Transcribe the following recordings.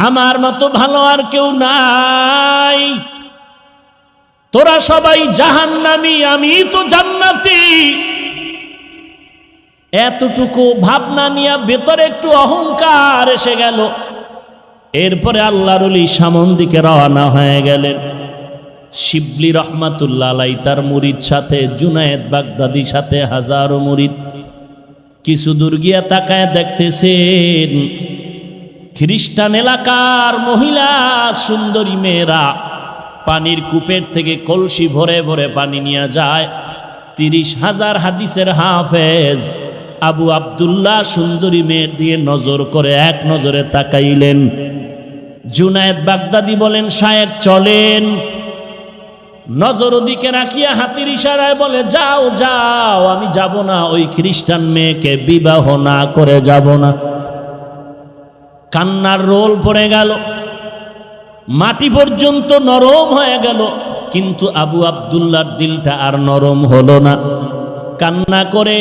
আমার মতো ভালো আর কেউ নাই, তোরা সবাই জাহান্নামী, আমি তো জান্নাতি। এতটুকু ভাবনা নিয়ে ভেতরে একটু অহংকার এসে গেল। এরপরে আল্লাহর ওলি সামন দিকে রওনা হয়ে গেলেন। শিবলি রহমাতুল্লাহ আলাই তার মুরিদ সাথে, জুনায়েদ বাগদাদির সাথে হাজারো মুরিদ। কিছু দূর গিয়া তাকায় দেখতেছেন খ্রিস্টান এলাকার মহিলা সুন্দরী মেয়েরা পানির কূপের থেকে কলসি ভরে ভরে পানি নিয়ে যায়। 30,000 হাদিসের হাফেজ আবু আব্দুল্লাহ সুন্দরী মেয়ের দিয়ে নজর করে এক নজরে তাকাইলেন। জুনায়েদ বাগদাদি বলেন, শায়েখ চলেন। নজর ওদিকে রাখিয়া হাতের ইশারায় বলে, যাও যাও, আমি যাব না, ওই খ্রিস্টান মেয়েকে বিবাহ না করে যাব না। কান্নার রোল পড়ে গেল, মাটি পর্যন্ত নরম হয়ে গেল, কিন্তু আবু আব্দুল্লাহর দিলটা আর নরম হলো না। কান্না করে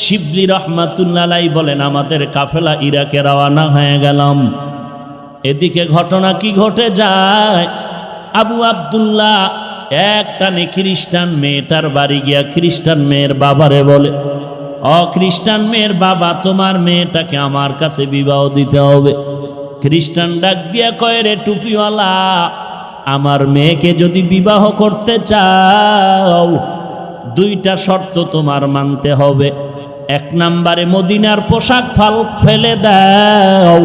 শিবলি রহমাতুল্লাহ আলাইহি বলেন, আমাদের কাফেলা ইরাকে রওনা হয়ে গেলাম। এদিকে ঘটনা কি ঘটে যায়, আবু আব্দুল্লাহ একটানে খ্রিস্টান মেয়েটার বাড়ি গিয়া খ্রিস্টান মেয়ের বাবারে বলে, ও খ্রিস্টান মেয়ের বাবা, তোমার মেয়েটাকে আমার কাছে বিবাহ দিতে হবে। খ্রিস্টান ডাক দিয়া কয়, রে টুপিওয়ালা, আমার মেয়েকে যদি বিবাহ করতে চাও 2টা শর্ত তোমার মানতে হবে। 1 নম্বরে মদিনার পোশাক ফেলে দাও,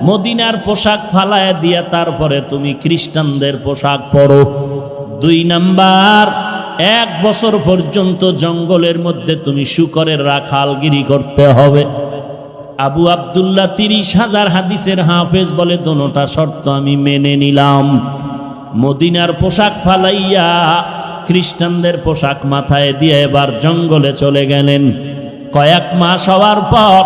মদিনার পোশাক ফালায় দিয়া তারপরে তুমি খ্রিস্টানদের পোশাক পরো। 2 নাম্বার, 1 বছর পর্যন্ত জঙ্গলের মধ্যে তুমি শুকরের রাখালগিরি করতে হবে। আবু আব্দুল্লাহ 30,000 হাদিসের হাফেজ বলে, দোনোটা শর্ত আমি মেনে নিলাম। মদিনার পোশাক ফালাইয়া খ্রিস্টানদের পোশাক মাথায় দিয়ে এবার জঙ্গলে চলে গেলেন। কয়েক মাস হওয়ার পর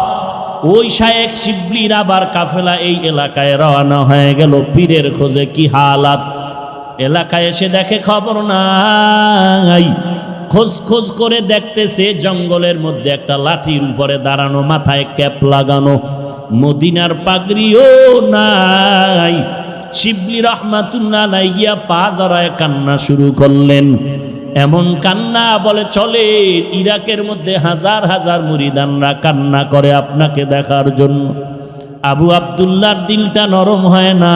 ওই শায়েখ শিবলির আবার কাফেলা এই এলাকায় রওনা হয়ে গেল পীরের খোঁজে। কি হালাত, এলাকায় এসে দেখে খবর নাই। খোঁজ খোঁজ করে দেখতেছে জঙ্গলের মধ্যে একটা লাঠির উপরে দাঁড়ানো, মাথায় ক্যাপ লাগানো, মদিনার পাগড়িও নাই। শিবলি রহমাতুল্লাহ আলাইহি গিয়া পা জড়ায় কান্না শুরু করলেন। এমন কান্না বলে চলে, ইরাকের মধ্যে হাজার হাজার মুরিদানরা কান্না করে আপনাকে দেখার জন্য। আবু আব্দুল্লাহর দিলটা নরম হয় না,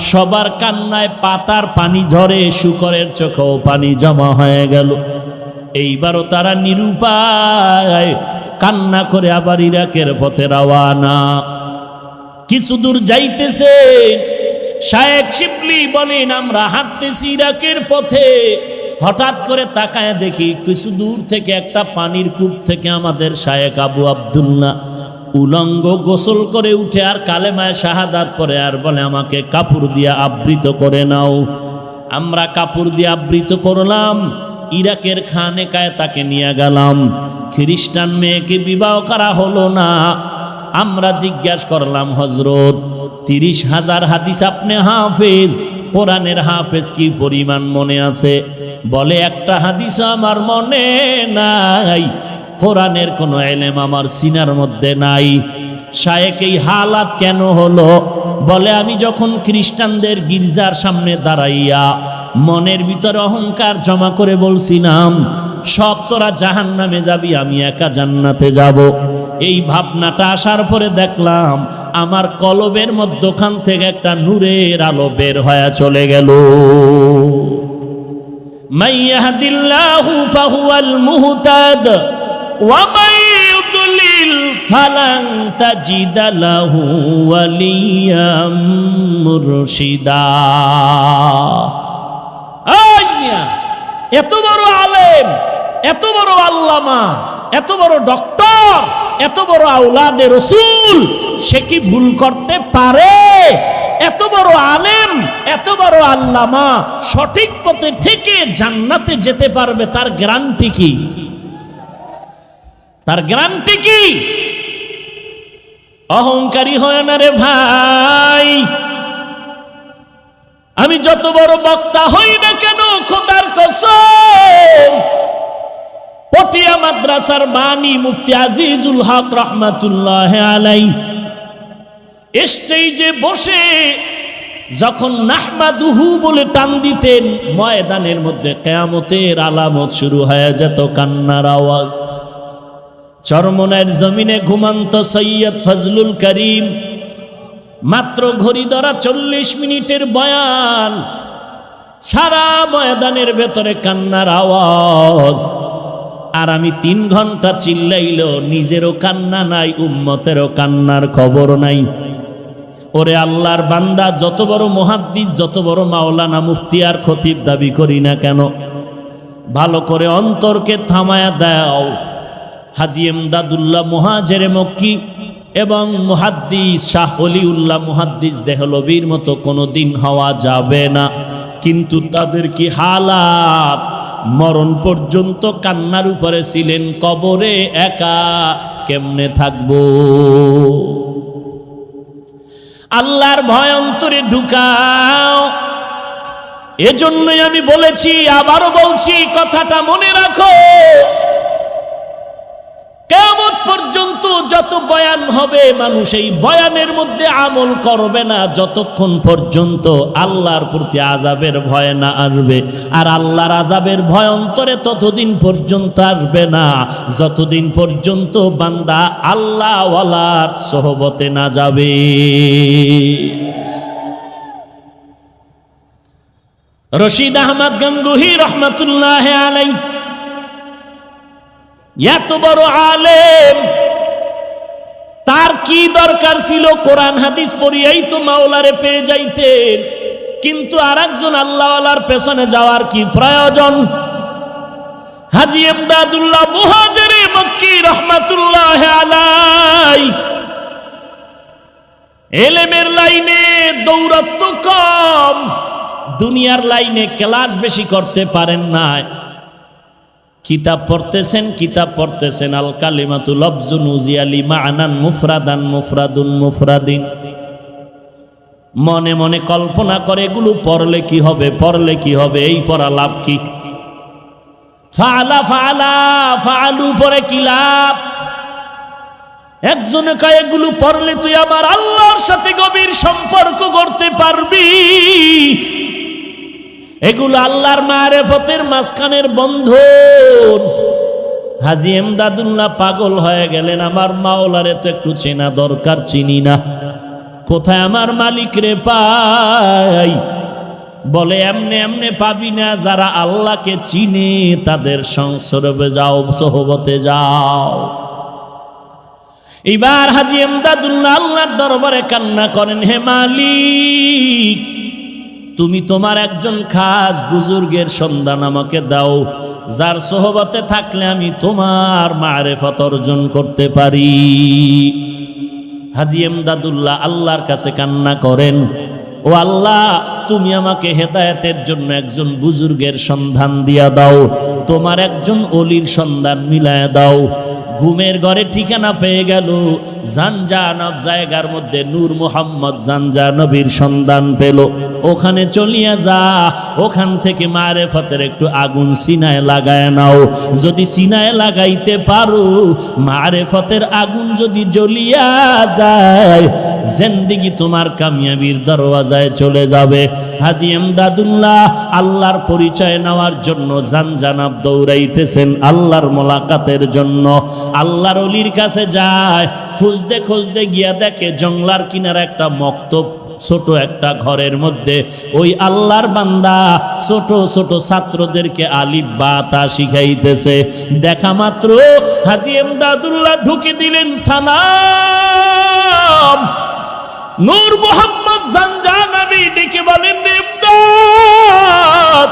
সবার কান্নায় পাতার পানি ঝরে, শুকরের চোখেও পানি জমা হয়ে গেল। এইবারও তারা নিরুপায় কান্না করে আবার ইরাকের পথে রওয়ানা। কিছু দূর যাইতেছে, শায়েখ শিবলি বলেন, আমরা হাঁটতেছি ইরাকের পথে, হঠাৎ করে তাকায় দেখি কিছু দূর থেকে একটা পানির কূপ থেকে আমাদের শায়েখ আবু আব্দুল্লাহ উলঙ্গ গোসল করে উঠে আর কালেমায়ে শাহাদাত পরে আর বলে, আমাকে কাপড় দিয়ে আবৃত করে নাও। আমরা কাপড় দিয়ে আবৃত করলাম, ইরাকের খানেকায় তাকে নিয়ে গেলাম। খ্রিস্টান মেয়েকে বিবাহ করা হলো না। আমরা জিজ্ঞাসা করলাম, হযরত 30,000 হাদিস আপনি হাফেজ, কোরআনের হাফেজ কি পরিমাণ মনে আছে? বলে, একটা হাদিস আমার মনে নাই, কোরআনের কোনো ইলম আমার সিনার মধ্যে নাই। শায়েখ, এই হালাত কেন হলো? বলে, আমি যখন খ্রিস্টানদের গির্জার সামনে দাঁড়াইয়া মনের ভিতরে অহংকার জমা করে বলছিলাম, সব তোরা জাহান্নামে যাবি, আমি একা জান্নাতে যাব। এই ভাবনাটা আসার পরে দেখলাম আমার কলবের মধ্যখান থেকে একটা নূরের আলো বের হয়ে চলে গেল। মাইয়াহদিল্লাহু ফাহুয়াল মুহতাদ ওয়া মান ইউদ্লিল ফালান তাজিদা লাহু ওয়ালিয়াম মুরশিদা। এত বড় আলেম, এত বড় আল্লামা, এত বড় ডক্টর, এত বড় আওলাদে রসুল, সে কি ভুল করতে পারে? এত বড় আলেম, এত বড় আল্লামা সঠিক পথে থেকে জান্নাতে যেতে পারবে, তার গ্যারান্টি কি? তার গ্যারান্টি কি? অহংকারী হয় না রে ভাই। আমি যত বড় বক্তা হই না কেন, খোদার কসম, পটিয়া মাদ্রাসার বাণী মুফতি আজিজুল হক রহমাতুল্লাহ আলাইহি স্টেজে বসে যখন নাহমাদুহু বলে টান দিতেন, ময়দানের মধ্যে কিয়ামতের আলামত শুরু হয়ে যেত, কান্নার আওয়াজ। চরমনের জমিনে ঘুমন্ত সৈয়দ ফজলুল করিম, মাত্র ঘড়ি ধরা 40 মিনিটের বয়ান, সারা ময়দানের ভেতরে কান্নার আওয়াজ। আর আমি 3 ঘন্টা চিল্লাইলেও নিজেরও কান্না নাই, উম্মতেরও কান্নার খবর নাই। ওরে আল্লাহর বান্দা, যত বড় মুহাদ্দিস, যত বড় মাওলানা, মুফতি আর খতিব দাবি করি না কেন, ভালো করে অন্তরকে থামায়া দাও। হাজী এমদাদুল্লাহ মুহাজিরে মক্কি এবং মুহাদ্দিস শাহ ওলিউল্লাহ মুহাদ্দিস দেহলভির মতো কোনোদিন হওয়া যাবে না, কিন্তু তাদের কি হালাত! মরণ পর্যন্ত কান্নার উপরে ছিলেন, কবরে একা কেমনে থাকবো? আল্লাহর ভয় অন্তরে ঢুকাও। এজন্যই আমি বলেছি, আবারও বলছি, কথাটা মনে রাখো। কিয়ামত পর্যন্ত যত বয়ান হবে, মানুষ এই বয়ানের মধ্যে আমল করবে না যতক্ষণ পর্যন্ত আল্লাহর প্রতি আযাবের ভয় না আসবে। আর আল্লাহর আযাবের ভয় অন্তরে ততদিন পর্যন্ত আসবে না যতদিন পর্যন্ত বান্দা আল্লাহ ওয়ালার সোহবতে না যাবে। রশিদ আহমদ গঙ্গুহি রহমাতুল্লাহ আলাইহি এত বড় আলেম, তার কি দরকার ছিল কোরআন হাদিস পড়িয়েই তো মাওলারে পেয়ে যাইতেন, কিন্তু আরেকজন আল্লাহওয়ালার পেছনে যাওয়ার কি প্রয়োজন? হাজী এমদাদুল্লাহ মুহাজিরে মক্কি রহমাতুল্লাহ আলাইহি ইলমের লাইনে দৌরাত্ম কম, দুনিয়ার লাইনে ক্লাস বেশি করতে পারেন না। কিতাব পড়তেছেন আল কালিমাতু লফজুন উজিয়ালি মা'নান মুফরাদান মুফরাদুন মুফরাদিন। মনে মনে কল্পনা করে এগুলো পড়লে কি হবে, এই পড়া লাভ কি? ফাআলু পরে কি লাভ? একজনে কয় এগুলো পড়লে তুই আমার আল্লাহর সাথে গভীর সম্পর্ক করতে পারবি, এগুলো আল্লাহর মারিফতের মাঝখানের বন্ধন। হাজী এমদাদুল্লাহ পাগল হয়ে গেলেন, আমার মাওলারে তো একটু চেনা দরকার, চিনি না, কোথায় আমার মালিক রে পাই? বলে এমনে এমনে পাবি না, যারা আল্লাহকে চিনে তাদের সংসর্গে যাও, সোহবতে যাও। এবার হাজী এমদাদুল্লাহ আল্লাহর দরবারে কান্না করেন, হে মালিক, তুমি তোমার একজন খাস বুজুর্গের সন্ধান আমাকে দাও, যার সোহবতে থাকলে আমি তোমার মারিফত অর্জন করতে পারি। হাজী এমদাদুল্লাহ আল্লাহর কাছে কান্না করেন, ও আল্লাহ, তুমি আমাকে হেদায়েতের জন্য একজন বুজুর্গের সন্ধান দিয়া দাও, তোমার একজন অলির সন্ধান মিলায়া দাও। ঘুমের ঘরে ঠিকানা পেয়ে গেল, জানজানব জায়গার মধ্যে নূর মুহাম্মদ জানজা নবীর সন্ধান পেল। ওখানে চলিয়া যা, ওখান থেকে মারিফতের একটু আগুন সিনায় লাগায় নাও। যদি সিনায় লাগাইতে পারো, মারিফতের আগুন যদি জ্বলিয়া যায়, জিন্দেগি তোমার কামিয়াবির দরওয়াজায় চলে যাবে। হাজী এমদাদুল্লাহ আল্লাহর পরিচয় নেওয়ার জন্য জানজানব দৌড়াইতেছেন, আল্লাহর মোলাকাতের জন্য। আল্লাহর ওলির কাছে যায়, খুঁজতে খুঁজতে গিয়া দেখে জংলার কিনারে একটা মক্তব, ছোট একটা ঘরের মধ্যে ওই আল্লাহর বান্দা ছোট ছোট ছাত্রদেরকে আলিফ বা তা শিখাইতেছে। দেখা মাত্র হাজী এমদাদুল্লাহ ঢুকে দিলেন সালাম। নূর মুহাম্মদ জানজা নবী ডেকে বলেন, ইমদাদ,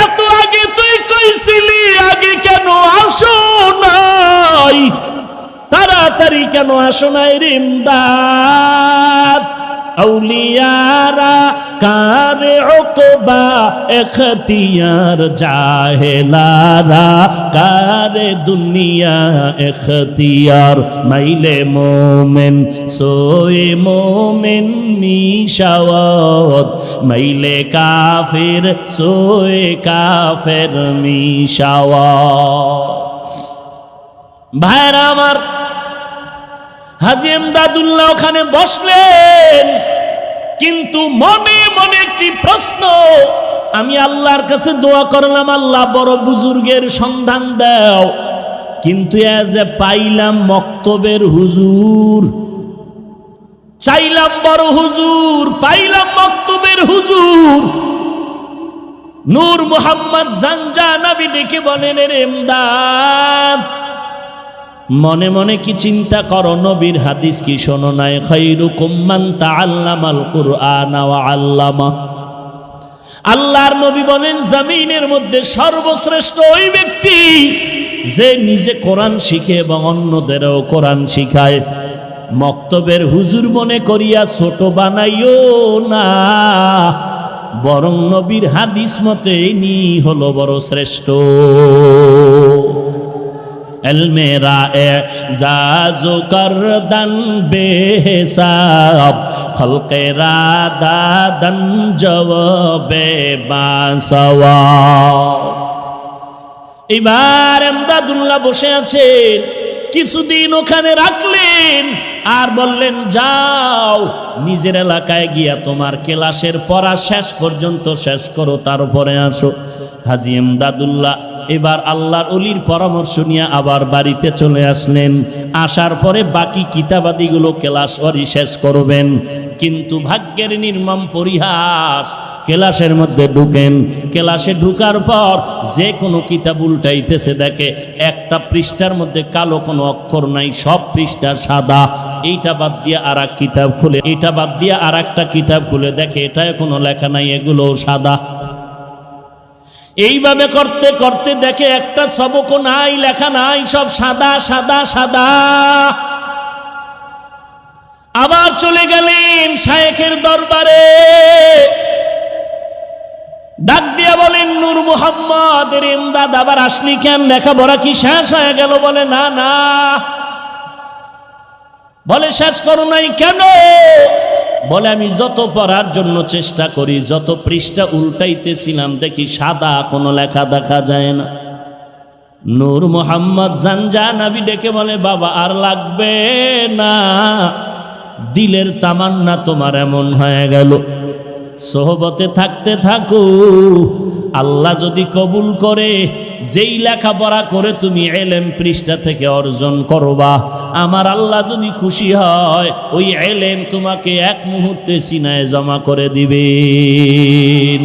এত আগে তুই কইছিলি, আগে কেন আসো নাই? তাড়াতাড়ি কেন আসো নাই রে ইমদাদ? আউলিয়ারা কারে উকবা এখতিয়ার, জাহেলারা কারে দুনিয়া এখতিয়ার। মাইলে মোমেন সোয়ে মোমেন মিশাওয়াত, মাইলে কাফির সোয়ে কাফের মিশাওয়াত। ভাইরা আমার, হাজী এমদাদুল্লাহ ওখানে বসলেন, কিন্তু মনে মনে একটি প্রশ্ন, আমি আল্লাহর কাছে দোয়া করলাম, আল্লাহ বড় বুজুর্গের সন্ধান দাও, কিন্তু এজে পাইলাম মক্তবের হুজুর, চাইলাম বড় হুজুর, পাইলাম মক্তবের হুজুর। নূর মোহাম্মদ জানজানাবি ডেকে বলেন, রে এমদাদ, মনে মনে কি চিন্তা করো, নবীর হাদিস কি শোনো নাই? খায়রুকুম মান তাআল্লামাল কুরআন ওয়া আল্লামা। আল্লাহর নবী বলেন, জমিনের মধ্যে সর্বশ্রেষ্ঠ ওই ব্যক্তি যে নিজে কোরআন শিখে এবং অন্যদেরও কোরআন শিখায়। মক্তবের হুজুর মনে করিয়া ছোট বানাইও না, বরং নবীর হাদিস মতে নি হলো বড় শ্রেষ্ঠ। এলমেরা এজাজু করদান বেহিসাব, খলকেরা দাদান জবাবে বাসওয়াব। এবার এমদাদুল্লাহ বসে আছেন, কিছুদিন ওখানে রাখলেন আর বললেন, যাও নিজের এলাকায় গিয়া তোমার ক্লাসের পড়া শেষ পর্যন্ত শেষ করো, তারপরে আসো। হাজী এমদাদুল্লাহ এবার আল্লাহর ওলির পরামর্শ নিয়ে আবার বাড়িতে চলে আসলেন। আসার পরে বাকি কিতাবাদিগুলো ক্লাস ওরই শেষ করবেন, কিন্তু ভাগ্যের নির্মম পরিহাস, ক্লাসের মধ্যে ঢুকেন, ক্লাসে ঢুকার পর যে কোনো কিতাব উল্টাইতেছে, দেখে একটা পৃষ্ঠার মধ্যে কালো কোনো অক্ষর নাই, সব পৃষ্ঠা সাদা। এইটা বাদ দিয়ে আর এক কিতাব খুলে, এটা বাদ দিয়ে আর একটা কিতাব খুলে দেখে এটায় কোনো লেখা নাই, এগুলো সাদা। এইভাবে করতে করতে দেখে একটা সবকও নাই, লেখা নাই, সব সাদা সাদা সাদা। আবার চলে গেলেন শায়েখের দরবারে, ডাক দিয়া বলেন, নূর মোহাম্মদ এমদাদ আবার আসলি কেন? লেখাপড়া কি শেষ হয়ে গেল? বলে না না। বলে শেষ করো নাই কেন? বলে আমি যত পড়ার জন্য চেষ্টা করি, যত পৃষ্ঠা উল্টাইতেছিলাম দেখি সাদা, কোনো লেখা দেখা যায় না। নূর মোহাম্মদ জানজানাবি ডেকে বলে, বাবা আর লাগবে না, দিলের তামান্না তোমার এমন হয়ে গেল, সোহবতে থাকতে থাকো, আল্লাহ যদি কবুল করে, যেই লেখাপড়া করে তুমি এলেম পৃষ্ঠা থেকে অর্জন করবা, আমার আল্লাহ যদি খুশি হয়, ওই এলেম তোমাকে এক মুহূর্তে সিনায় জমা করে দিবেন।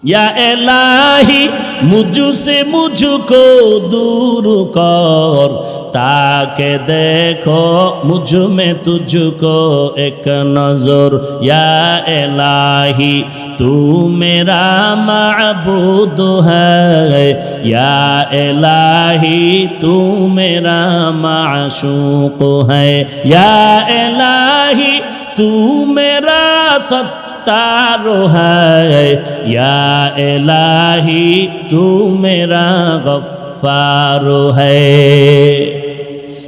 या इलाही मुझसे मुझको दूर कर, ताके देखो मुझ में तुझको एक नजर। या इलाही तू मेरा माबूद है, या इलाही तू मेरा माशूक है, या इलाही तू मेरा तारो है, या इलाही तू मेरा गफ्फारो है।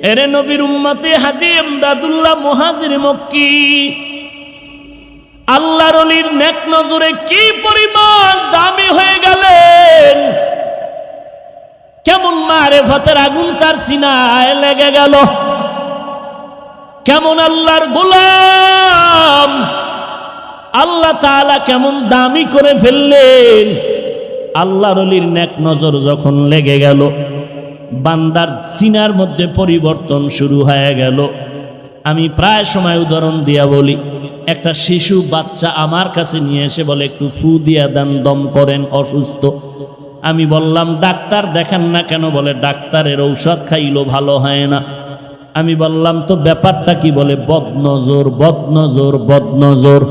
एरे नबीर उम्मते हाजी एमदादुल्लाह मुहाजिर मक्की আল্লাহর ওলির নেক নজরে কি পরিমাণ দামি হয়ে গেলেন, কেমন মারেফতের আগুন তার সিনায় লেগে গেল, কেমন আল্লাহর গোলাম, আল্লাহ তাআলা কেমন দামি করে ফেললেন। আল্লাহর ওলির নেক নজর যখন লেগে গেল, বান্দার সিনার মধ্যে পরিবর্তন শুরু হয়ে গেল। আমি প্রায় সময় উদাহরণ দিয়া বলি, একটা শিশু বাচ্চা আমার কাছে নিয়ে এসে বলে, একটু ফু দিয়া দেন, দম করেন, অসুস্থ। আমি বললাম, ডাক্তার দেখান না কেন? বলে, ডাক্তারের ঔষধ খাইলো ভালো হয় না। আমি বললাম, তো ব্যাপারটা কি? বলে, বদনজর বদনজর বদনজর।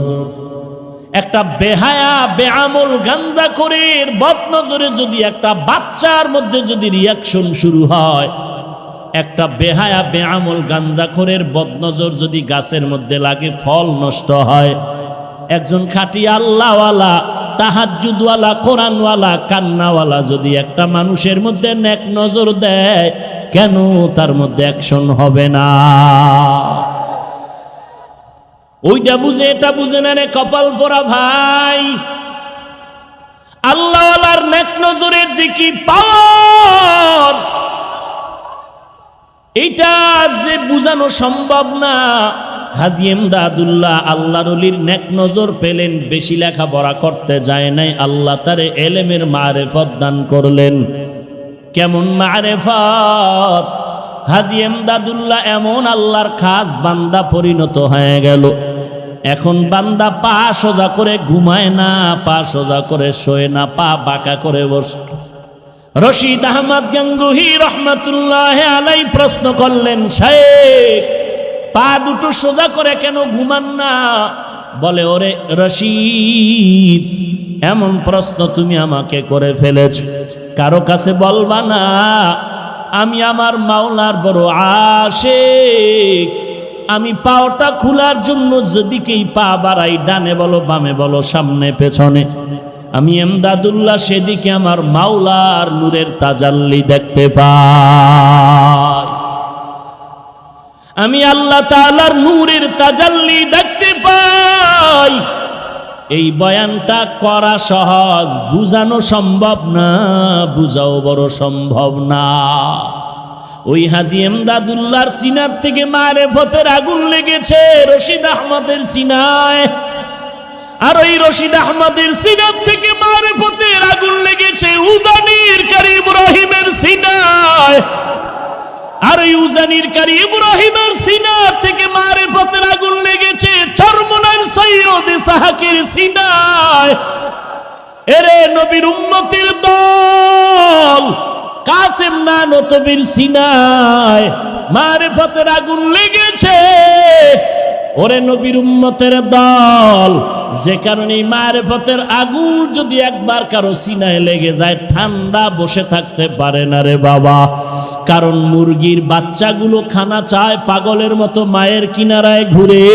একটা বেহায়া বেআমল গাঞ্জাখোরের বদনজরে যদি একটা বাচ্চার মধ্যে যদি রিয়াকশন শুরু হয়, একটা বেহায়া বেআমল গাঞ্জাখোরের বদনজর যদি গাছের মধ্যে লাগে, ফল নষ্ট হয়। একজন খাঁটি আল্লাহওয়ালা, তাহাজ্জুদওয়ালা, কোরআনওয়ালা, কান্নাওয়ালা যদি একটা মানুষের মধ্যে নেক নজর দেয়, কেন তার মধ্যে অ্যাকশন হবে না? ওইটা বুঝে এটা বুঝে না রে কপাল পোড়া ভাই। আল্লাহওয়ালার নেক নজরের যে কি পাওয়ার, এইটা যে বুঝানো সম্ভব না। হাজী এমদাদুল্লাহ আল্লাহর ওলির নেক নজর পেলেন, বেশি লেখাপড়া করতে যায় নাই, আল্লাহ তারে এলেমের মারেফত দান করলেন। কেমন মারেফত! হাজী এমদাদুল্লাহ এমন আল্লাহর খাস বান্দা পরিণত হয়ে গেল। এখন বান্দা পা সোজা করে ঘুমায় না, পা সোজা করে শোয় না, পা বাঁকা করে বসে। রশিদ আহমদ গঙ্গুহি রহমতুল্লাহ আলাই প্রশ্ন করলেন, শাইখ পা দুটো সোজা করে কেন ঘুমান না? বলে, ওরে রশিদ, এমন প্রশ্ন তুমি আমাকে করে ফেলেছ, কারো কাছে বলবা না। আমি আমার মাওলার বড় আশিক। আমি পাওটা খোলার জন্য যেদিকেই পা বাড়াই, ডানে বলো বামে বলো সামনে পেছনে, আমি এমদাদুল্লাহ সেদিকে আমার মাওলার নূরের তাজাল্লি দেখতে পাই। আমি আল্লাহ তাআলার নূরের তাজাল্লি দেখতে পাই। এই বয়ানটা করা সহজ, বুঝানো সম্ভব না, বুঝাও বড় সম্ভব না। ওই হাজী এমদাদুল্লাহর সিনার থেকে মারেফতের আগুন লেগেছে রশিদ আহমদের সিনায়, আর ওই রশিদ আহমদের সিনার থেকে মারেফতের আগুন লেগেছে উজানির কারি ইব্রাহিমের সিনায়, আর ওই উজানির কারি ইব্রাহিমের সিনার থেকে মারেফতের আগুন লেগেছে চরমনার সৈয়দ ইসহাকের সিনায়। এরে নবীর উম্মতের দল, কাসেম নানতবীর সিনায় মারেফতের আগুন লেগেছে। ওরে নবীর উম্মতের দল, যে কারণে মারেফতের আগুন যদি একবার কারো সিনায় লেগে যায়, ঠান্ডা বসে থাকতে পারে না রে বাবা। কারণ মুরগির বাচ্চাগুলো খানা চায়, পাগলের মতো মায়ের কিনারায় ঘুরে,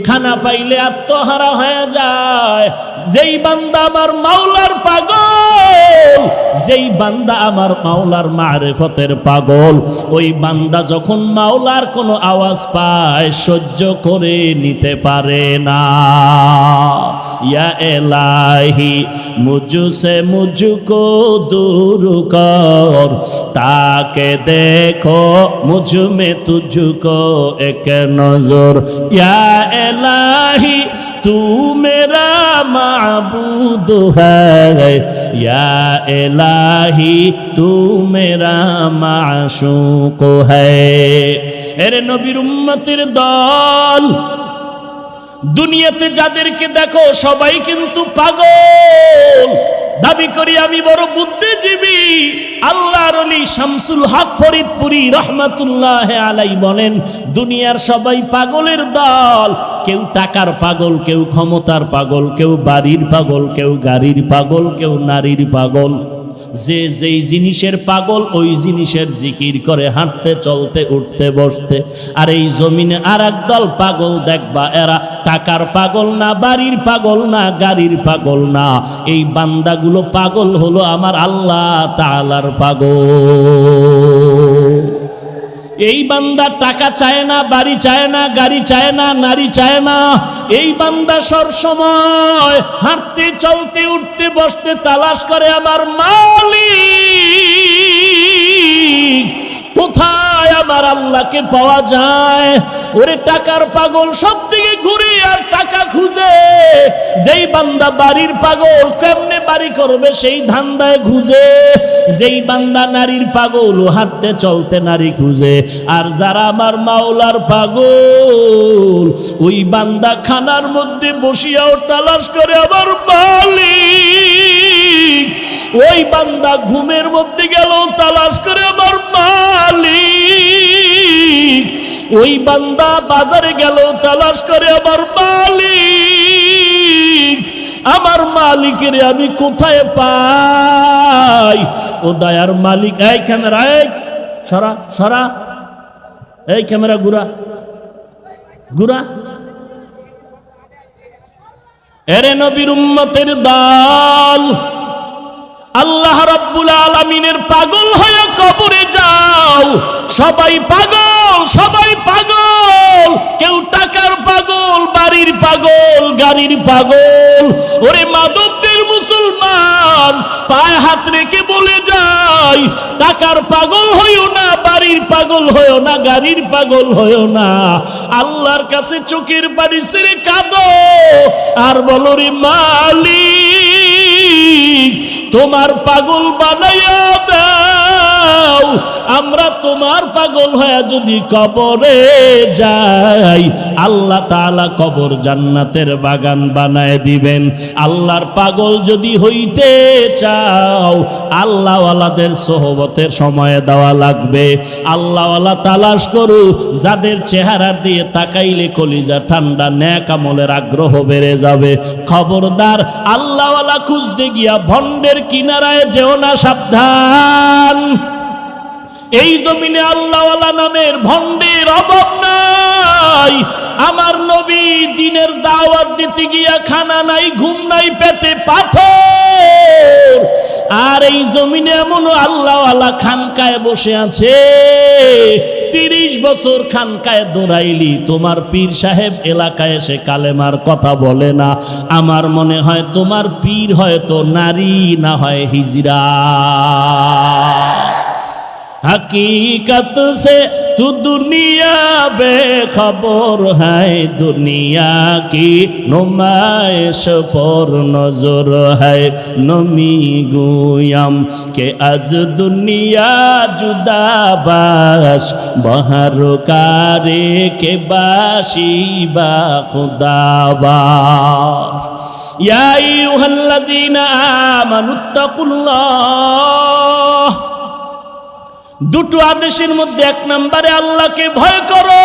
খানা পাইলে আত্মহারা হয়ে যায়। যেই বান্দা আমার মাওলার পাগল, যেই বান্দা আমার মাওলার মারেফতের পাগল, ওই বান্দা যখন মাওলার কোনো আওয়াজ পায় সহ্য করে নিতে পারে না। ইয়া এলাহি মুঝসে মুঝকো দূর কর, তাকে দেখো মুঝ মে তুঝকো এক নজর। ইয়া इलाही तू मेरा माबूद है, या इलाही तू मेरा माशूक है। এরে নবীর উম্মতের দল, দুনিয়াতে যাদেরকে দেখো সবাই কিন্তু পাগল। দাবি করি আমি বড় বুদ্ধিজীবী। আল্লাহর ওলি শামসুল হক ফরিদপুরি রহমাতুল্লাহ আলাই বলেন, দুনিয়ার সবাই পাগলের দল। কেউ টাকার পাগল, কেউ ক্ষমতার পাগল, কেউ বাড়ির পাগল, কেউ গাড়ির পাগল, কেউ নারীর পাগল। যে যেই জিনিসের পাগল ওই জিনিসের জিকির করে হাঁটতে চলতে উঠতে বসতে। আর এই জমিনে আর এক দল পাগল দেখবা, এরা টাকার পাগল না, বাড়ির পাগল না, গাড়ির পাগল না। এই বান্দাগুলো পাগল হলো আমার আল্লাহ তাআলার পাগল। এই বান্দা টাকা চায় না, বাড়ি চায় না, গাড়ি চায় না, নারী চায় না। এই বান্দা সব সময় হাঁটতে চলতে উঠতে বসতে তালাশ করে আমার মালিক কোথায়, আমার আল্লাহকে পাওয়া যায়। ওরে টাকার পাগল সব দিকে ঘুরে আর টাকা খুঁজে। যেই বান্দা বাড়ির পাগল, কেমনে বাড়ি করবে সেই ধান্দায় খুঁজে। যেই বান্দা নারীর পাগল, হাঁটতে চলতে নারী খুঁজে। আর যারা আমার মাওলার পাগল, ওই বান্দা খানার মধ্যে বসিয়াও তালাশ করে আমার মালিক। ওই বান্দা ঘুমের মধ্যে গেল তালাশ করে আমার মালিক। ওই বান্দা বাজারে গেল তালাশ করে আমার মালিক। আমার মালিকের আমি কোথায় পাই? ও দয়ার মালিক। এই ক্যামেরা, এই সরা সরা, এই ক্যামেরা ঘুরা ঘুরা। এরে নবীর উম্মতের দল, আল্লাহ রাব্বুল আলামিনের পাগল হয়ে কবরে যাও। সবাই পাগল, সবাই পাগল। কেউ টাকার পাগল, বাড়ির পাগল, গাড়ির পাগল। ওরে মাদকদের মুসলমান, পায়ে হাত রেখে বলে যাই, টাকার পাগল হইও না, বাড়ির পাগল হইও না, গাড়ির পাগল হইও না, আল্লাহর কাছে চোখের পানি ছেড়ে কাঁদো আর বলো, রে মালিক তোমার পাগল বানাইয়া দাও, আমরা তোমার পাগল হয়ে যদি কবরে যাই, আল্লাহ তাআলা কবর জান্নাতের বাগান বানায় দিবেন। আল্লাহর পাগল যদি হইতে চাও, আল্লাহওয়ালাদের সোহবতের সময় দেওয়া লাগবে। আল্লাহওয়ালা তালাশ করু, যাদের চেহারার দিয়ে তাকাইলে কলিজা ঠান্ডা, নেক আমলের আগ্রহ বেড়ে যাবে। খবরদার আল্লাহওয়ালা খুঁজতে গিয়া ভণ্ডের কিনারায় যেও না, সাবধান। এই জমিনে আল্লাহওয়ালা নামের ভণ্ডের অভাব নাই। আমার নবী দিনের দাওয়াত দিতে গিয়া খানা নাই, ঘুম নাই, পেটে পাথর। আর এই জমিনে এমন আল্লাহওয়ালা খানকায় বসে আছে, 30 বছর খানকায় দৌড়াইলি, তোমার পীর সাহেব এলাকায় এসে কালেমার কথা বলে না। আমার মনে হয় তোমার পীর হয়তো নারী, না হয় হিজরা। हकीकत से तू दुनिया बेखबर है, दुनिया की नुमाइश पर नजर है। नमी गुयम के आज दुनिया जुदा बाश, बहर कारे के बाशी बा खुदा बाश। या अय्युहल्लज़ीना আমানুত্তাকুল্লাহ। দুটো আদেশের মধ্যে 1 নম্বরে আল্লাহকে ভয় করো।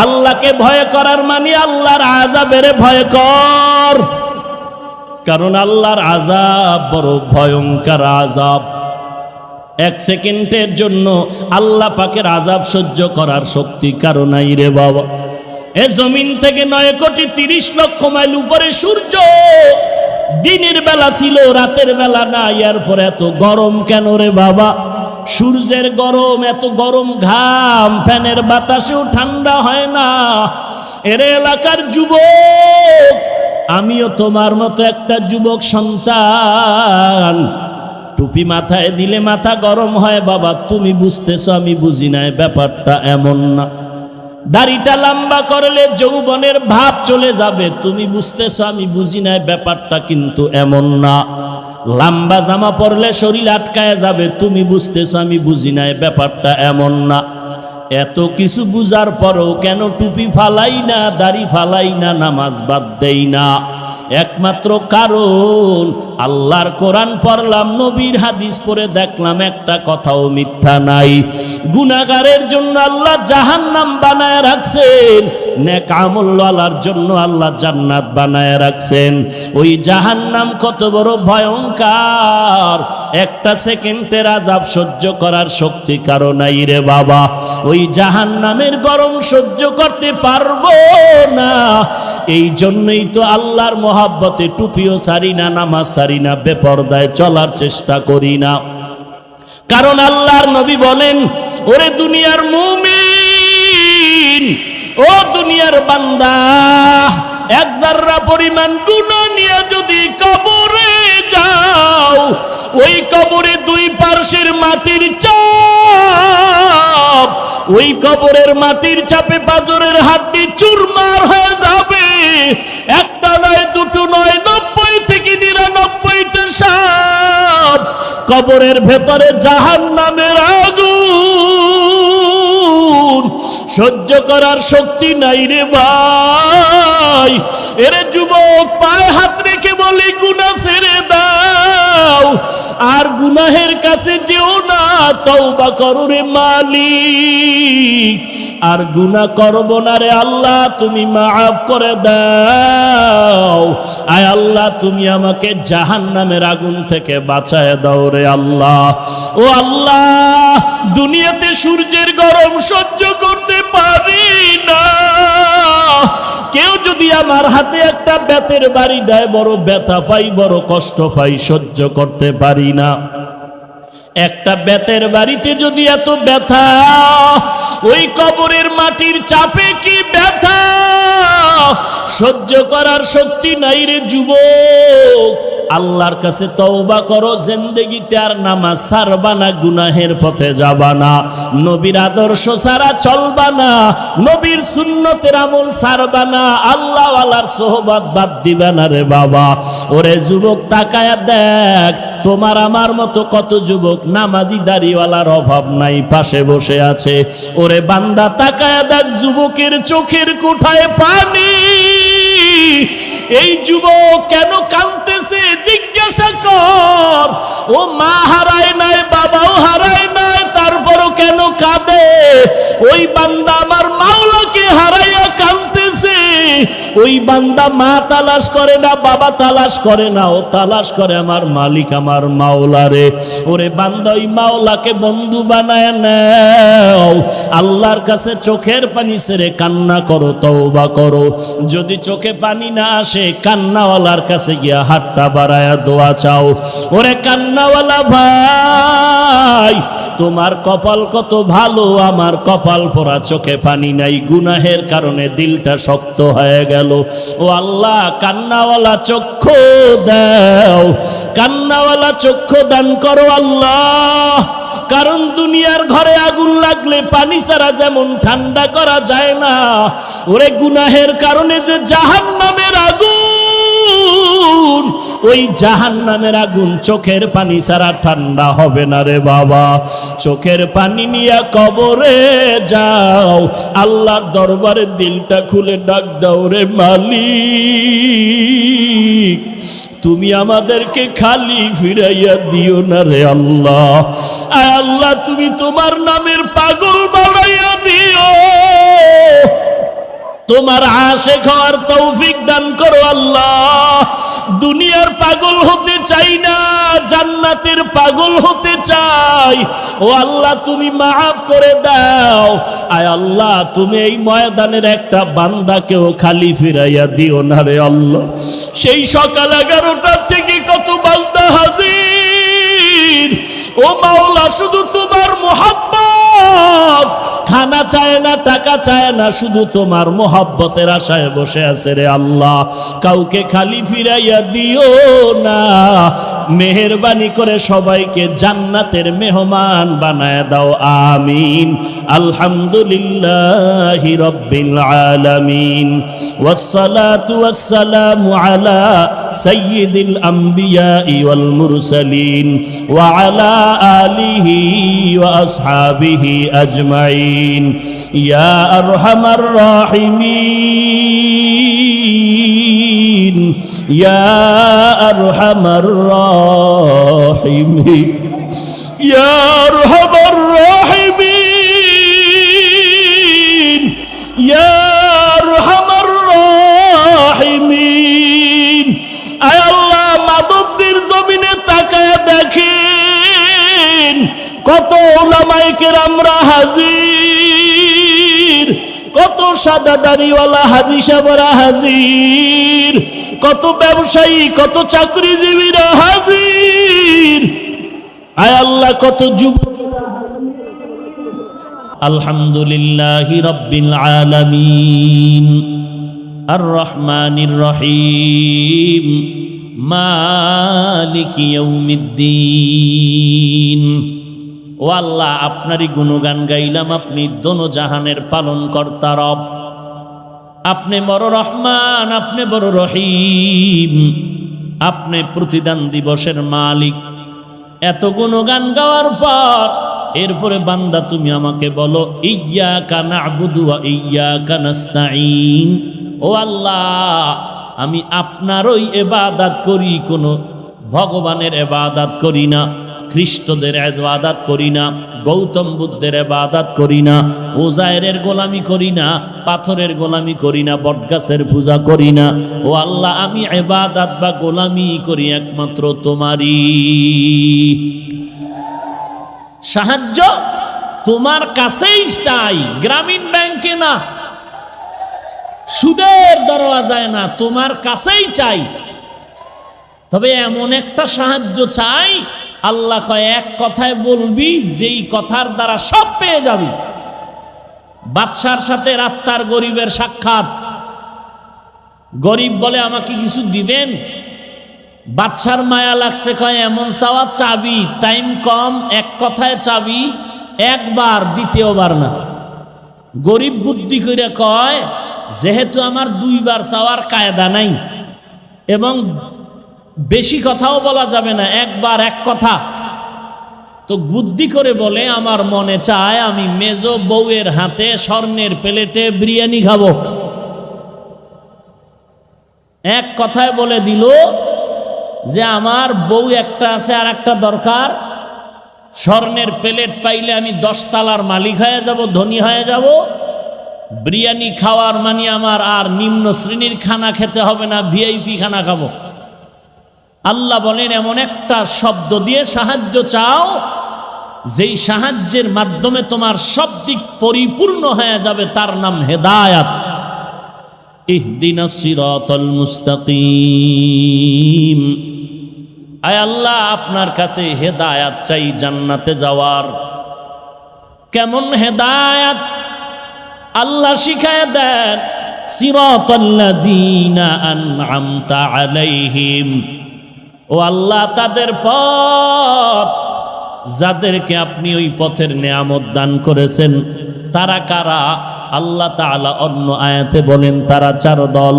আল্লাহকে ভয় করার মানে আল্লাহর আযাবের ভয় কর, কারণ আল্লাহর আযাব বড় ভয়ঙ্কর আযাব। 1 সেকেন্ডের জন্য আল্লাহ পাকের আযাব সহ্য করার শক্তি কারো নাই রে বাবা। এ জমিন থেকে 9 কোটি 30 লক্ষ মাইল উপরে সূর্য, দিনের বেলা ছিল, রাতের বেলা না, এরপরে এত গরম কেন রে বাবা? সূর্যের গরম, এত গরম ঘাম, ফ্যানের বাতাসেও ঠান্ডা হয় না। এর এলাকার যুবক, আমিও তোমার মতো একটা যুবক সন্তান। টুপি মাথায় দিলে মাথা গরম হয় বাবা, তুমি বুঝতেছো, আমি বুঝি না, ব্যাপারটা এমন না। দাড়িটা লম্বা করলে যৌবনের ভাব চলে যাবে, তুমি বুঝতেছো, আমি বুঝি না, ব্যাপারটা কিন্তু এমন না। লম্বা জামা পরলে শরীর আটকায় যাবে, তুমি বুঝতেছো, আমি বুঝি না, ব্যাপারটা এমন না। এত কিছু বুঝার পরেও কেন টুপি ফালাই না, দাড়ি ফালাই না, নামাজ বাদ দেই না? একমাত্র কারণ আল্লাহর কোরআন পড়লাম, নবীর হাদিস পড়ে দেখলাম একটা কথাও মিথ্যা নাই। গুনাহগারের জন্য আল্লাহ জাহান্নাম বানায় রাখছেন, নেক আমলওয়ালার জন্য আল্লাহ জান্নাত বানায় রাখছেন। ওই জাহান্নাম কত বড় ভয়ঙ্কর, 1 সেকেন্ডের আযাব সহ্য করার শক্তি কারো নাই রে বাবা। ওই জাহান্নামের গরম সহ্য করতে পারবো না, এই জন্যই তো আল্লাহর মহাব্বতে টুপিও সারি না, নামাজ সারি না, বেপরদায় চলার চেষ্টা করি না। কারণ আল্লাহর নবী বলেন, ওরে দুনিয়ার মুমিন, ও দুনিয়ার বান্দা, 1 জাররা পরিমাণ গুনাহ নিয়ে যদি কবরে যাও, ওই কবরে 2 পার্শ্বের মাটির চাপ, ওই কবরের মাটির চাপে পাঁজরের হাড্ডি চুরমার হয়ে যাবে। একটা নয়, দুটো নয়, 90 থেকে 99টা সাপ। কবরের ভেতরে জাহান্নামের আগুন সহ্য করার শক্তি নাই রে ভাই। এরে যুবক, পায়ে হাত রেখে বলি, গুনাহ ছেড়ে দাও, আর গুনাহের কাছে যেও না, তওবা করো রে মালিক। আর গুনাহ করব না রে আল্লাহ, তুমি মাফ করে দাও। আয় আল্লাহ, তুমি আমাকে জাহান্নামের আগুন থেকে বাঁচায় দাও রে আল্লাহ। ও আল্লাহ, দুনিয়াতে সূর্যের গরম সহ্য করতে পারি না। কেউ যদি আমার হাতে একটা বেতের বাড়ি দেয়, বড় ব্যথা পাই, বড় কষ্ট পাই, সহ্য করতে পারি না। একটা বেতের বাড়িতে যদি এত ব্যথা, ওই কবরের মাটির চাপে কি ব্যথা! সহ্য করার শক্তি নাই রে যুবক, আল্লাহর কাছে তওবা করো, জিন্দেগিতে আর নামাজ ছাড়বা না, গুনাহের পথে যাবা না, নবীর আদর্শ ছাড়া চলবা না, নবীর সুন্নতের আমল ছাড়বা না, আল্লাহ ওয়ালার সোহবত বাদ দিবা না রে বাবা। ওরে যুবক তাকায়া দেখ, তোমার আমার মতো কত যুবক নামাজি দাড়িওয়ালার অভাব নাই, পাশে বসে আছে। ওরে বান্দা তাকায়া দেখ, যুবকের চোখের কোঠায় পানি। এই যুবক কেন কাঁদতেছে জিজ্ঞাসা কর। ও মা হারায় নাই, বাবাও হারায় নাই, তারপরও কেন কাঁদে? ওই বান্দা আমার মাওলাকে হারাইয়া কাঁদতেছে। ওই বান্দা মা তালাশ করে না, বাবা তালাশ করে না, ও তালাশ করে আমার মালিক, আমার মাওলারে। ওরে বান্দা ওই মাওলাকে বন্ধু বানায় নাও, আল্লাহর কাছে চোখের পানি ছেড়ে কান্না করো, তওবা করো। যদি চোখে পানি না আসে, কান্নাওয়ালার কাছে গিয়া হাতটা বাড়ায়া দোয়া চাও। ওরে কান্নাওয়ালা ভাই, তোমার কপাল কত ভালো, আমার কপাল পোড়া, চোখে পানি নাই, গুনাহের কারণে দিলটা শক্ত হয়ে গেল। ও আল্লাহ, কান্নাওয়ালা চক্ষু দাও, কান্নাওয়ালা চক্ষু দান করো আল্লাহ। কারণ দুনিয়ার ঘরে আগুন লাগলে পানি ছাড়া যেমন ঠান্ডা করা যায় না, ওরে গুনাহের কারণে যে জাহান্নামের আগুন, ওই জাহান্নামের আগুন চোখের পানি ছাড়া ঠান্ডা হবে না রে বাবা। চোখের পানি নিয়ে কবরে যাও, আল্লাহর দরবারে দিলটা খুলে ডাক দাও, রে মালিক তুমি আমাদেরকে খালি ফিরাইয়া দিও না রে আল্লাহ। আয় আল্লাহ, তুমি তোমার নামের পাগল বানাইয়া দিও, তোমার আশিক হওয়ার তৌফিক দান করো আল্লাহ। দুনিয়ার পাগল হতে চাই না, জান্নাতের পাগল হতে চাই। ও আল্লাহ, তুমি মাফ করে দাও। আয় আল্লাহ, তুমি এই ময়দানের একটা বান্দাকেও খালি ফিরাইয়া দিও না রে আল্লাহ। সেই সকাল 11টা থেকে কত বান্দা হাজির, ও মাওলা শুধু তোমার মোহাব্বত, খানা চায় না, টাকা চায় না, শুধু তোমার মোহাব্বতের আশায় বসে আছে রে আল্লাহ। কাউকে খালি ফিরাইয়া দিও না, মেহেরবানি করে সবাইকে জান্নাতের মেহমান বানায় দাও, আমিন। আলহামদুলিল্লাহি রাব্বিল আলামিন, ওয়াসসালাতু ওয়াসসালামু আলা সাইয়্যিদিল আমবিয়াই ওয়াল মুরসালিন ওয়া আলা আলিহি ওয়া আসহাবিহি আজমাইন। ইয়া আরহামার রাহিমিন, ইয়া আরহামার রাহিমিন, ইয়া আরহামার রাহিমিন, ইয়া আরহামার রাহিমিন। আয় আল্লাহ, মাদবদের জমিনে তাকায় দেখেন কত উলামায়ে কেরামরা হাজির, কত সাদা দাড়িওয়ালা হাজি সাহেবরা হাজির, কত ব্যবসায়ী, কত চাকরিজীবীরা হাজির। আয় আল্লাহ, কত যুবক। আলহামদুলিল্লাহি রাব্বিল আলামিন, আর রহমানির রহিম, মালিকি ইয়াউমিদ্দিন। ও আল্লাহ, আপনারই গুণগান গাইলাম, আপনি দোনো জাহানের পালন কর্তা রব, আপনি বড় রহমান, আপনি বড় রহিম, আপনি প্রতিদান দিবসের মালিক। এত গুণগান গাওয়ার পর এরপরে বান্দা তুমি আমাকে বলো, ইয়্যাকা না'বুদু ওয়া ইয়্যাকা নাস্তাঈন। ও আল্লাহ, আমি আপনারই ইবাদত করি, কোনো ভগবানের ইবাদত করি না, খ্রিস্টদের ইবাদত করি না, গৌতম বুদ্ধের ইবাদত করি না, ওজায়েরের গোলামি করি না, পাথরের গোলামি করি না, বটগাছের পূজা করি না। ও আল্লাহ, আমি ইবাদত বা গোলামি করি একমাত্র তোমারই। সাহায্য তোমার কাছেই চাই, গ্রামীণ ব্যাংকে না, সুদের দরওয়াজায় না, তোমার কাছেই চাই। তবে এমন একটা সাহায্য চাই, আল্লাহ কয় এক কথায় বলবি, যেই কথার দ্বারা সব পেয়ে যাবি। বাদশার সাথে রাস্তার গরিবের সাক্ষাৎ, গরিব বলে আমাকে কিছু দিবেন? বাদশার মায়া লাগছে, কয় এমন চাওয়া চাবি, টাইম কম, এক কথায় চাবি, একবার, দ্বিতীয়বার না। গরিব বুদ্ধি করে কয় যেহেতু আমার দুইবার চাওয়ার কায়দা নাই এবং বেশি কথাও বলা যাবে না, একবার এক কথা, তো বুদ্ধি করে বলে আমার মনে চায় আমি মেজো বউয়ের হাতে স্বর্ণের প্লেটে বিরিয়ানি খাবো। এক কথায় বলে দিল যে আমার বউ একটা আছে আর একটা দরকার, স্বর্ণের প্লেট পাইলে আমি 10 তলার মালিক হয়ে যাব, ধনী হয়ে যাব। বিরিয়ানি খাওয়ার মানে আমার আর নিম্ন শ্রেণীর খানা খেতে হবে না, ভিআইপি খানা খাবো। আল্লাহ বলেন এমন একটা শব্দ দিয়ে সাহায্য চাও যেই সাহায্যের মাধ্যমে তোমার সব দিক পরিপূর্ণ হয়ে যাবে, তার নাম হেদায়াত। ইহদিনাস সিরাতাল মুস্তাকিম। আয় আল্লাহ, আপনার কাছে হেদায়াত চাই জান্নাতে যাওয়ার। কেমন হেদায়াত? আল্লাহ শিখায় দেন, সিরাতাল্লাযীনা আন'আমতা আলাইহিম। ও আল্লাহ, তাদের পথ যাদেরকে আপনি ওই পথের নেয়ামত দান করেছেন, তারা কারা? আল্লাহ তাআলা অন্য আয়াতে বলেন তারা 4 দল।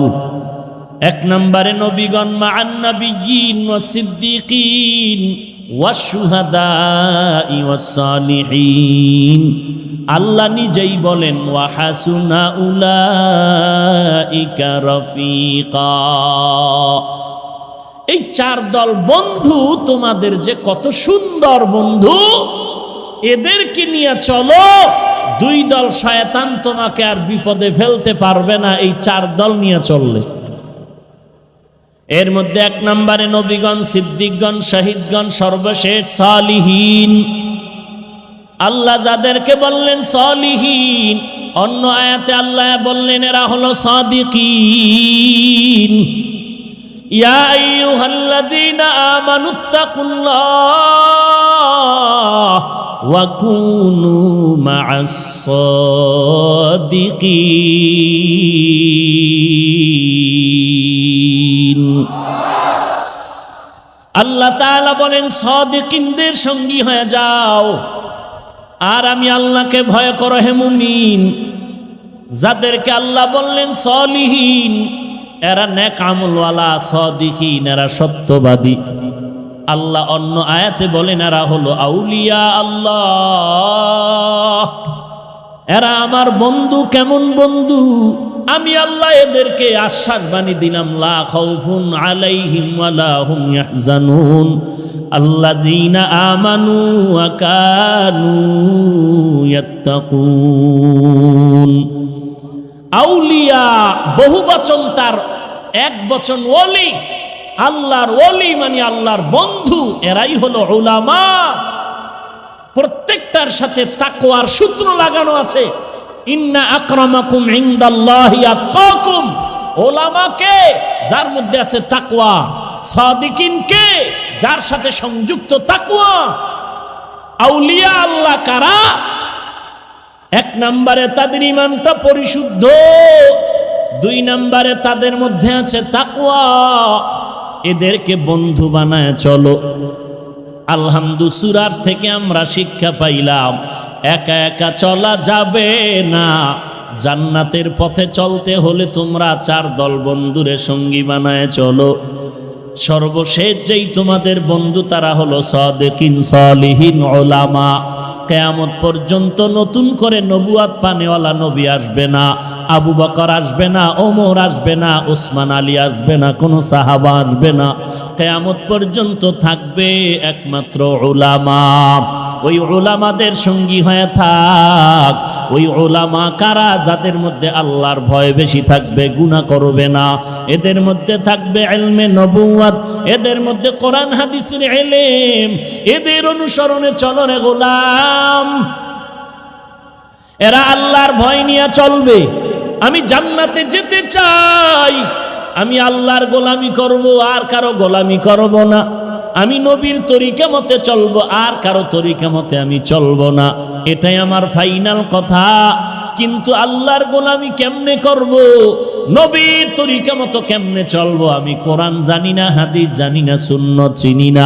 1 নম্বরে নবীগণ মা'আন নাবিয়্যিন ওয়াস সিদ্দীকিন ওয়াশ শুহাদাই ওয়াস সালিহিন। আল্লাহ নিজেই বলেন ওয়া হাসুনা উলাইকা রাফিকা। এই 4 দল বন্ধু তোমাদের যে কত সুন্দর বন্ধু, এদেরকে নিয়ে চলো। 2 দল শয়তান তোমাকে আর বিপদে ফেলতে পারবে না এই 4 দল নিয়ে চললে। এর মধ্যে 1 নম্বরে নবীগণ, সিদ্দিকগণ, শহীদগণ, সর্বশেষ সালিহিন। আল্লাহ যাদেরকে বললেন সালিহিন, অন্য আয়াতে আল্লাহ বললেন এরা হলো সাদিকিন। ইয়া আইয়ুহাল্লাযীনা আমানুত্তাকুল্লাহ ওয়া কুনু মা'আস সাদিকিন। আল্লাহ তাআলা বলেন সাদিকিনদের সঙ্গী হয়ে যাও। আর আমি আল্লাহকে ভয় করো হে মুমিন। যাদেরকে আল্লাহ বললেন সালিহিন, এরা নেক আমলওয়ালা, সাদিকিন এরা সত্যবাদী। আল্লাহ অন্য আয়াতে বলেন এরা হলো আউলিয়া আল্লাহ, এরা আমার বন্ধু। কেমন বন্ধু? আমি আল্লাহ এদেরকে আশ্বাস বাণী দিলাম, লা খাউফুন আলাইহিম ওয়ালা হুম ইয়াহজানুন আল্লাযীনা আমানু ওয়া কানু ইয়াত্তাকুন। আউলিয়া বহুবচন, তার এক বচন ওলি। আল্লাহর ওলি মানে আল্লাহর বন্ধু, এরাই হলো উলামা। প্রত্যেকটার সাথে তাকওয়ার সূত্র লাগানো আছে। ইন্না আকরামাকুম ইনদাল্লাহি আতকাকুম। উলামা কে? যার মধ্যে আছে তাকওয়া। সাদিকিন কে? যার সাথে সংযুক্ত তাকওয়া। আউলিয়া আল্লাহ কারা? 1 নম্বরে তাদের ঈমানটা পরিশুদ্ধ, 2 নম্বরে তাদের মধ্যে আছে তাকওয়া। এদেরকে বন্ধু বানায় চলো। আলহামদুলিল্লাহ, সূরার থেকে আমরা শিক্ষা পাইলাম একা একা চলা যাবে না। জান্নাতের পথে চলতে হলে তোমরা 4 দল বন্ধুরে সঙ্গী বানায় চলো। সর্বশেষ যেই তোমাদের বন্ধু তারা হলো সাদিকিন, সালিহিন, উলামা। কিয়ামত পর্যন্ত নতুন করে নবুয়াত পানেওয়ালা নবী আসবে না, আবু বকর আসবে না, ওমর আসবে না, ওসমান আলী আসবে না, কোনো সাহাবা আসবে না। কিয়ামত পর্যন্ত থাকবে একমাত্র উলামা। ওই উলামাদের সঙ্গী হয়ে থাক। ওই উলামা কারা? যাদের মধ্যে আল্লাহর ভয় বেশি থাকবে, গুনাহ করবে না। এদের মধ্যে থাকবে ইলমে নবুওয়াত, এদের মধ্যে কোরআন হাদিসের ইলম। এদের অনুসরণে চলো রে গোলাম। এরা আল্লাহর ভয় নিয়ে চলবে। আমি জান্নাতে যেতে চাই, আমি আল্লাহর গোলামি করব, আর কারো গোলামি করব না। আমি নবীর তরিকা মতে চলবো, আর কারো তরিকা মতে আমি চলবো না, এটাই আমার ফাইনাল কথা। কিন্তু আল্লাহর গোলামি কেমনে করব, নবীর তরিকা মতো কেমনে চলবো? আমি কোরআন জানি না, হাদিস জানি না, সুন্নাত চিনি না।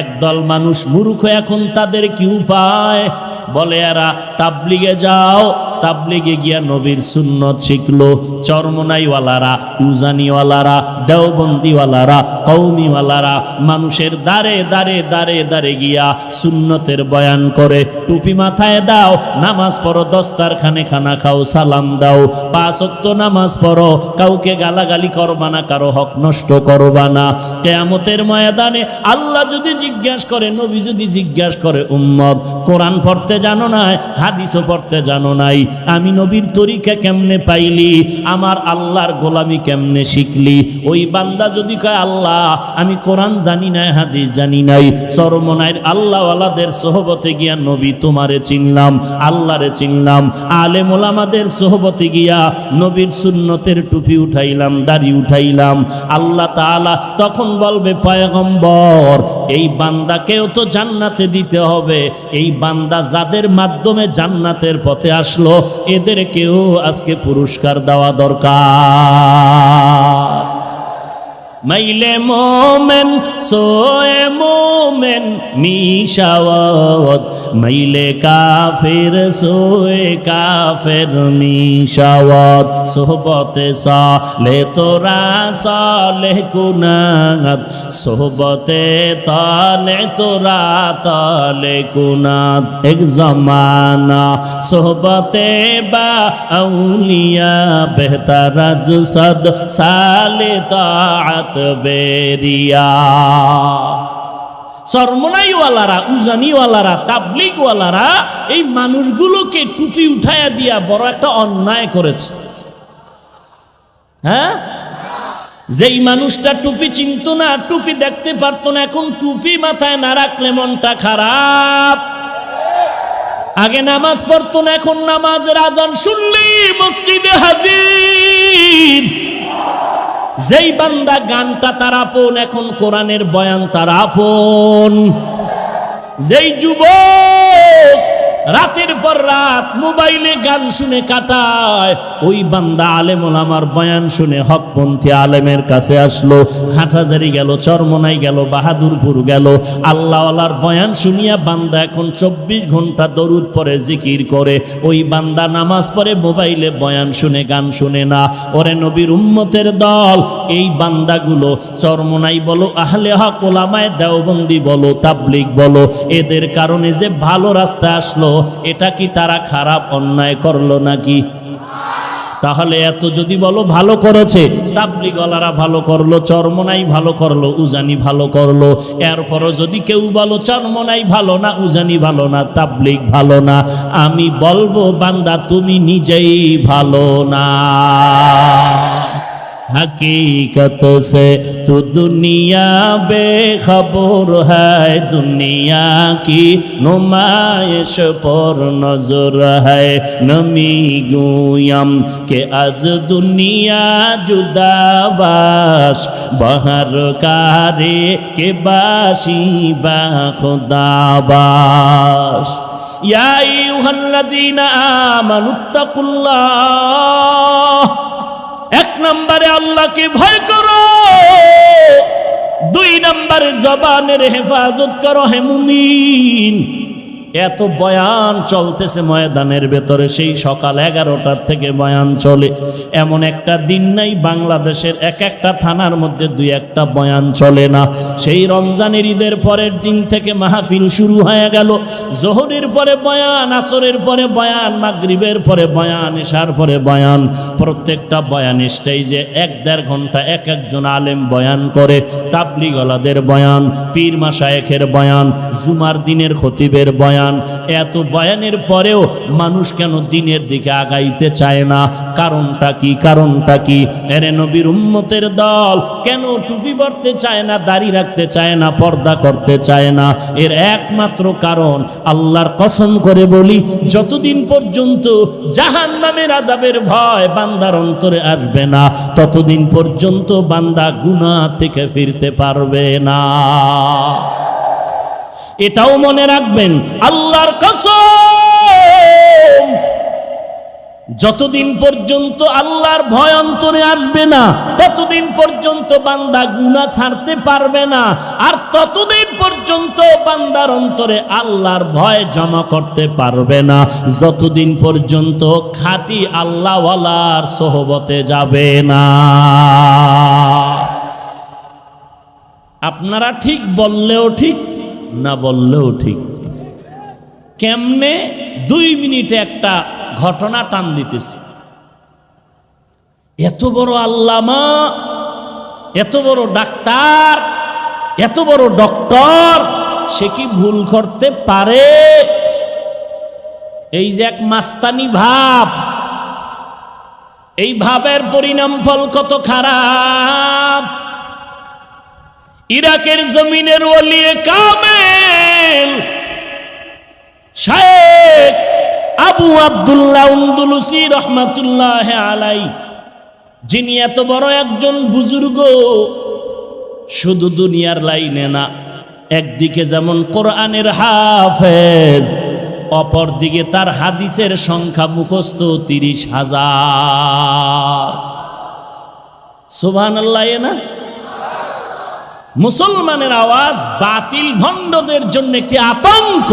একদল মানুষ মূর্খ, এখন তাদের কি উপায়? বলে এরা তাবলিগে যাও, তাবলিগে গিয়া নবীর সুন্নত শিখলো। চরমনাইওয়ালারা, উজানিওয়ালারা, দেওবন্দিওয়ালারা, কৌমিওয়ালারা মানুষের দাঁড়ে দাঁড়ে দাঁড়ে দাঁড়ে গিয়া সুন্নতের বয়ান করে। টুপি মাথায় দাও, নামাজ পড়ো, দস্তারখানে খানা খাও, সালাম দাও, 5 ওয়াক্ত নামাজ পড়ো, কাউকে গালাগালি করবা না, কারো হক নষ্ট করবা না। কিয়ামতের ময়দানে আল্লাহ যদি জিজ্ঞাসা করে, নবী যদি জিজ্ঞাসা করে, উম্মত কোরআন পড়তে জানো নাই, হাদিসও পড়তে জানো নাই, আমি নবীর তরিকা কেমনে পাইলি, আমার আল্লাহর গোলামি কেমনে শিখলি? ওই বান্দা যদি কয়, আল্লাহ আমি কোরআন জানি না, হাদিস জানি নাই, চরমনাইর আল্লাহওয়ালাদের সোহবতে গিয়া নবী তোমারে চিনলাম, আল্লাহরে চিনলাম, আলেম ওলামাদের সোহবতে গিয়া নবীর সুন্নতের টুপি উঠাইলাম, দাড়ি উঠাইলাম। আল্লাহ তাআলা তখন বলবে, পয়গম্বর এই বান্দাকেও তো জান্নাতে দিতে হবে, এই বান্দা যাদের মাধ্যমে জান্নাতের পথে আসলো এদেরকেও আজকে পুরস্কার দেওয়া দরকার। মাইলে মোমেন সোয়ে মোমেন মিশাওয়াত, মাইলে কাফের সোয়ে কাফের মিশাওয়াত, সোহবতে সালে তোরা সালে কুনাত, সোহবতে তালে তোরা তালে কুনাত। এক জমানা সোহবতে বা আউলিয়া বেহতার জুসদ সালে তাআত বেরিয়া। চরমনাইওয়ালারা, উজানিওয়ালারা, তাবলিগওয়ালারা এই মানুষগুলোকে টুপি উঠাইয়া দিয়া বড় একটা অন্যায় করেছে। হ্যাঁ, যেই মানুষটা টুপি চিনত না, টুপি দেখতে পারতো না, এখন টুপি মাথায় না রাখলে মনটা খারাপ। আগে নামাজ পড়তো না, এখন নামাজের আজান শুনলি মসজিদে হাজির। যেই বান্দা গানটা তার আপন, এখন কোরআনের বয়ান তার আপন। যেই যুবক রাতের পর রাত মোবাইলে গান শুনে কাটায়, ওই বান্দা আলেম ওলামার বয়ান শুনে হকপন্থী আলেমের কাছে আসলো। হাটহাজারি গেল, চরমনাই গেল, বাহাদুরপুর গেল, আল্লাহওয়ালার বয়ান শুনিয়া বান্দা এখন 24 ঘন্টা দরুদ পড়ে, জিকির করে। ওই বান্দা নামাজ পড়ে, মোবাইলে বয়ান শুনে, গান শুনে না। ওরে নবীর উম্মতের দল, এই বান্দাগুলো চরমনাই বলো, আহলে হক ওলামায়ে দেওবন্দি বলো, তাবলিগ বলো, এদের কারণে যে ভালো রাস্তা আসলো, এটা কি তারা খারাপ অন্যায় করলো নাকি? তাহলে এত যদি বলো ভালো করেছে, তাবলিগওয়ালারা ভালো করলো, চরমনাই ভালো করলো, উজানি ভালো করলো, এরপরও যদি কেউ বলো চরমনাই ভালো না, উজানি ভালো না, তাবলিগ ভালো না, আমি বলবো বান্দা তুমি নিজেই ভালো না। हकीकत से तो दुनिया बेखबर है, दुनिया की नुमाइश पर नजर है। नमी गुयम के आज दुनिया जुदाबाश, बहर कारे के बाशी बा खुदाबाश। या अय्युहल्लज़ीना आमानुत्तकुल्लाह, 1 নম্বরে আল্লাহকে ভয় করো, 2 নম্বরে জবানের হেফাজত করো। হে মুমিন, এত বয়ান চলতেছে ময়দানের ভেতরে, সেই সকাল 11টার থেকে বয়ান চলে। এমন একটা দিন নাই বাংলাদেশের এক একটা থানার মধ্যে 2-1টা বয়ান চলে না। সেই রমজানের ঈদের পরের দিন থেকে মাহফিল শুরু হয়ে গেল। জোহরের পরে বয়ান, আসরের পরে বয়ান, মাগরিবের পরে বয়ান, ইশার পরে বয়ান। প্রত্যেকটা বয়ান স্টেজে 1-1.5 ঘন্টা এক একজন আলেম বয়ান করে। তাবলিগওয়ালাদের বয়ান, পীর মাশায়েখের বয়ান, জুমার দিনের খতিবের বয়ান, বয়ান, এত বয়ানের পরেও মানুষ কেন দিনের দিকে আগাইতে চায় না? কারণটা কি? কারণটা কি? এরে নবীর উম্মতের দল কেন টুপি পরতে চায় না, দাড়ি রাখতে চায় না, পর্দা করতে চায় না? এর একমাত্র কারণ, আল্লাহর কসম করে বলি, যতদিন পর্যন্ত জাহান্নামের আযাবের ভয় বান্দার অন্তরে আসবে না, ততদিন পর্যন্ত বান্দা গুনাহ থেকে ফিরতে পারবে না। এটাও মনে রাখবেন, আল্লাহর কসম, যতদিন পর্যন্ত আল্লাহর ভয় অন্তরে আসবে না, ততদিন পর্যন্ত বান্দা গুনাহ ছাড়তে পারবে না। আর ততদিন পর্যন্ত বান্দার অন্তরে আল্লাহর ভয় জমা করতে পারবে না, যতদিন পর্যন্ত খাঁটি আল্লাহওয়ালার সোহবতে যাবে না। আপনারা ঠিক বললেও ঠিক, না বললেও ঠিক। কেমনে? 2 মিনিটে একটা ঘটনা টান দিতেছি। এত বড় আল্লামা, এত বড় ডাক্তার, এত বড় ডক্টর, সে কি ভুল করতে পারে? এই যে এক মাস্তানি ভাব, এই ভাবের পরিণাম ফল কত খারাপ। ইরাকের জমিনের ওলিয়ে কামেল শায়েখ আবু আব্দুল্লাহ আন্দলুসি রহমাতুল্লাহ আলাই, যিনি এত বড় একজন বুজুর্গ, শুধু দুনিয়ার লাইনে না, একদিকে যেমন কোরআনের হাফেজ, অপরদিকে তার হাদিসের সংখ্যা মুখস্থ 30,000। সুবহানাল্লাহ। না, মুসলমানের আওয়াজ বাতিল ভণ্ডদের জন্য একটি আতঙ্ক।